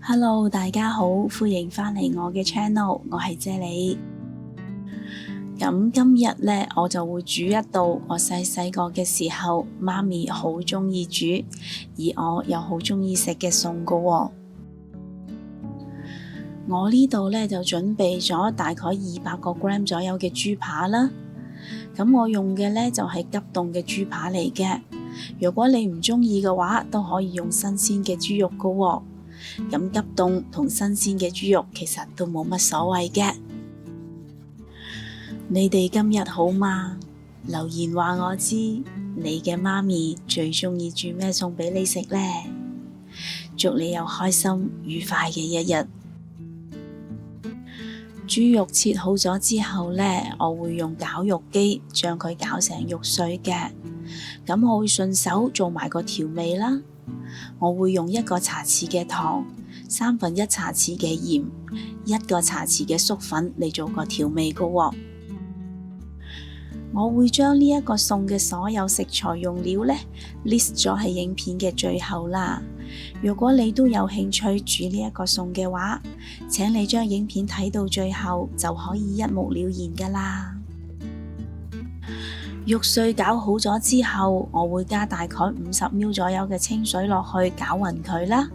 Hello，大家好，歡迎返嚟我嘅 channel，我係啫喱。咁今日呢，我就會煮一道我細個嘅時候媽咪好鍾意煮，而我又好鍾意食嘅餸㗎喎。我呢度呢，就準備咗大概200個 gram 左右嘅豬扒啦。咁我用嘅呢，就係急凍嘅豬扒嚟嘅。如果你唔鍾意嘅話，都可以用新鮮嘅豬肉㗎喎。咁急凍同新鮮嘅豬肉其實都冇乜所謂嘅。你哋今日好嗎？留言話我知，你嘅媽咪最鍾意煮咩餸俾你食呢？祝你有開心愉快嘅一日。豬肉切好咗之後呢，我會用絞肉機將佢絞成肉碎嘅。咁我會順手做埋個調味啦。我會用1個茶匙嘅糖、1/3茶匙嘅鹽、1個茶匙嘅粟粉嚟做個調味㗎喎。我會將呢一個餸嘅所有食材用料呢 list 咗喺影片嘅最後啦。如果你都有興趣煮呢一個餸嘅話，請你將影片睇到最後就可以一目了然㗎啦。肉碎攪好咗之後，我會加大概50ml左右嘅清水落去攪勻佢啦。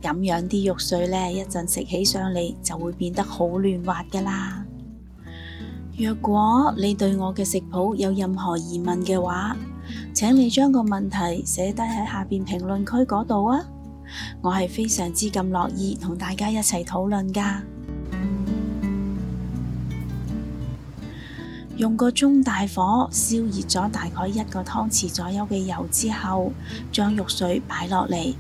咁樣啲肉碎呢，一陣食起上嚟就會變得好嫩滑㗎啦。若果你對我嘅食譜有任何疑問嘅話，請你將個問題寫低喺下邊評論區嗰度啊！我係非常之咁樂意同大家一齊討論㗎。用個中大火燒熱咗大概1個湯匙左右嘅油之後，將肉碎擺落嚟。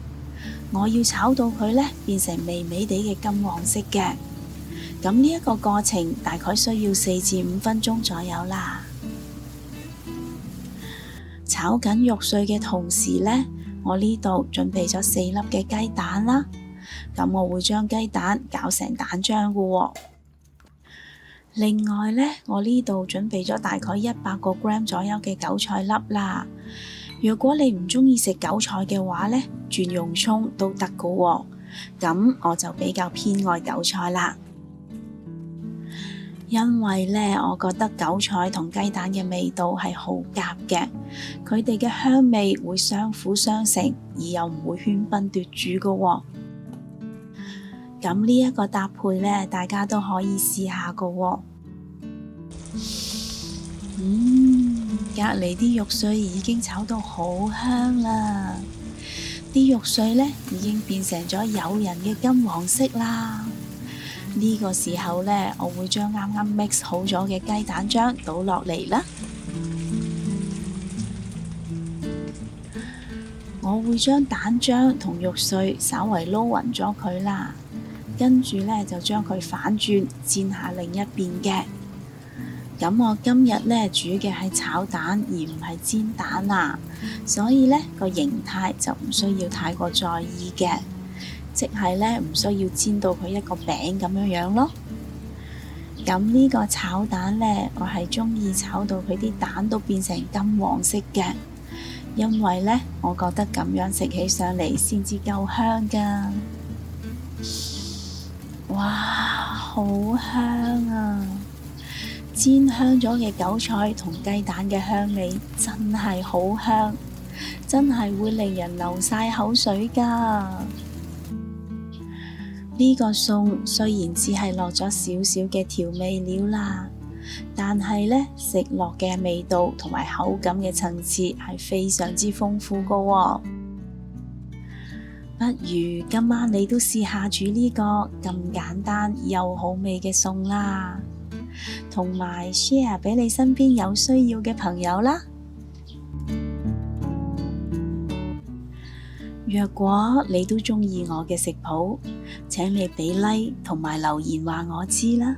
我要炒到佢呢變成微微地嘅金黃色嘅。咁呢一個過程大概需要4至5分鐘左右啦。炒緊肉碎嘅同時呢，我呢度準備咗4粒嘅雞蛋啦。咁我會將雞蛋攪成蛋漿㗎喎。另外呢，我呢度準備咗大概100個 gram 左右嘅韭菜粒啦。如果你唔鍾意食韭菜嘅話呢，轉用蔥都得㗎喎。咁我就比較偏愛韭菜啦。因為呢，我覺得韭菜同雞蛋嘅味道係好夾嘅，佢哋嘅香味會相輔相成，而又唔會喧賓奪主㗎喎。咁呢一個搭配呢，大家都可以試下㗎喎。隔離啲肉碎已經炒到好香啦，啲肉碎呢已經變成咗誘人嘅金黃色啦。呢個時候呢，我會將啱啱 mix 好咗嘅雞蛋漿倒落嚟啦。我會將蛋漿同肉碎稍為撈勻咗佢啦，跟住呢就將佢反轉煎下另一邊嘅。咁我今日呢煮嘅係炒蛋而唔係煎蛋啊，所以呢個形態就唔需要太過在意嘅。即係呢，唔需要煎到佢一個餅咁樣咯。咁呢個炒蛋呢，我係鍾意炒到佢啲蛋都變成金黃色嘅，因為呢，我覺得咁樣食起上嚟先至夠香㗎。哇，好香啊！煎香咗嘅韭菜同雞蛋嘅香味真係好香，真係會令人流晒口水㗎。呢個餸雖然只係落咗少少嘅調味料啦，但係呢，食落嘅味道同埋口感嘅層次係非常之豐富㗎喎。不如今晚你都試下煮呢個咁簡單又好味嘅餸啦，同埋 share 俾你身邊有需要嘅朋友啦。若果你都鍾意我嘅食譜，請你俾 like 同埋留言話我知啦。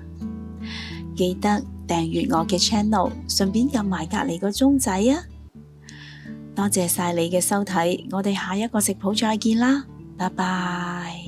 記得訂閱我嘅 channel， 順便撳埋隔離個鐘仔啊！多謝晒你嘅收睇，我哋下一個食譜再見啦，拜拜。